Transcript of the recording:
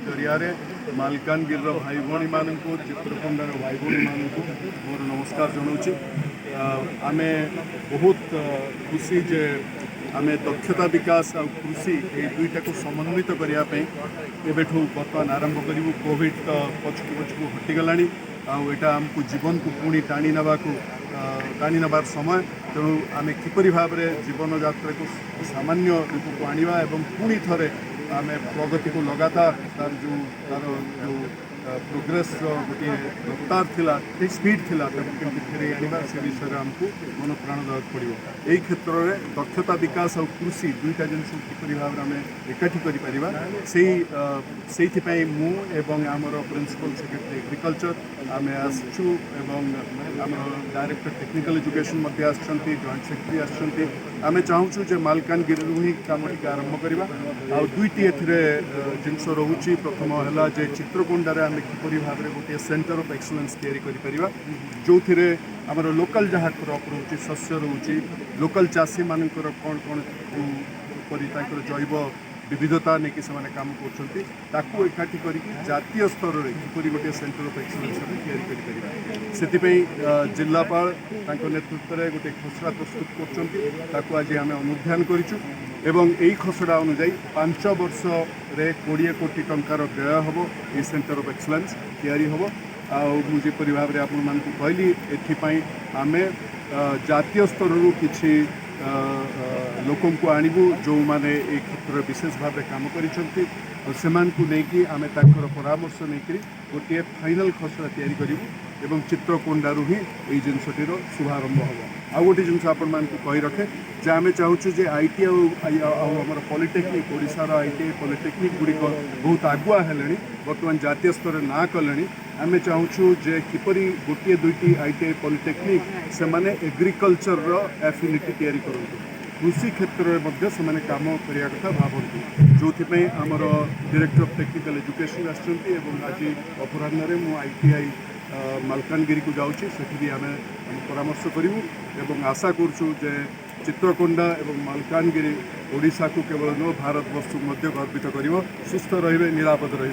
जरिया मालकानगिर भाई भाई मान को चित्रकोंडार भाई भाई मान को मोर नमस्कार जनाऊँ। आम बहुत खुशी जे आम दक्षता विकास और कृषि ये दुईटा को समन्वित करने बर्तमान आरंभ करूँ। कोविड तो पछकू पछकू हटिगला आईटा आमको जीवन को पुणी टाणी नबार समय तेणु आम किपरि भाव में जीवन यात्रा को सामान्य रूप को आनिबा एवं पुणी थे आम प्रगति को लगातार तार जो प्रोग्रेस गोटे रफ्तार थिला स्पीड थिला केमती फेरे आनिबा से विषय आमको मन प्राण देवाक पड़ो। यही क्षेत्र में दक्षता विकास और कृषि दुईटा जिन किपरि भाव में एकाठी करें मु एवं आमर प्रिंसिपल सेक्रेटरी एग्रीकल्चर आम आसचु एवं आम director technical education joint secretary आसछंती आम चाहूँ जे मालकानगिरी ही काम टी आरंभ करवा आ दुईटी जिनस रोचे प्रथम है जे चित्रकोंडार आम किपरि भाव में गोटे सेंटर ऑफ एक्सलेंस या जो थे आमर लोकल जहाँ क्रॉप रोचे शस्य रोचे लोकल चाषी मान कौन कौन जो जैव विविधता नहीं से काम कर एकाठी करतीय स्तर में किपरि गोटे सेंटर ऑफ एक्सलेंस या जिलापाल नेतृत्व में गोटे खसड़ा प्रस्तुत कर आज आम अनुध्यान करूँ एवं यही खसड़ा अनुजाई 5 वर्ष रे 20 कोटी टंकार व्यय हम ये सेंटर ऑफ एक्सलेंस हम आपर भाव में आपण मान कहली एपाई आम जातीय स्तर किसी लोक को आणबू जो मैंने ये क्षेत्र विशेष भाव में काम कर आम परामर्श नहीं गोटे फाइनाल खसड़ा या चित्रकोंडारू ही ये जिनसटीर शुभारंभ हम आ गोटे जिन आपण मान कही रखे जे आम चाहूँ जे आईटी आम पॉलिटेक्निक ओडिशार आईटी पॉलिटेक्निक गुड़िक बहुत आगुआ है बर्तमान जातीय स्तर ना कले आम चाहूँ जे किपरि गोटे दुईटी आईटी पॉलिटेक्निक से माने एग्रीकल्चर एफिनिटी या कृषि क्षेत्र में काम करने कथा भावती जो आमर डायरेक्टर ऑफ टेक्निकल एजुकेशन आज अपराह्न मु ITI मालकानगिरी को जाऊँगी से आम परामर्श करूँ आशा करुँ जे चित्रकोंडा एवं मालकानगिरी ओडिशा को केवल नुह भारत वर्ष को गर्वित कर सुस्थ रे निरापद रे।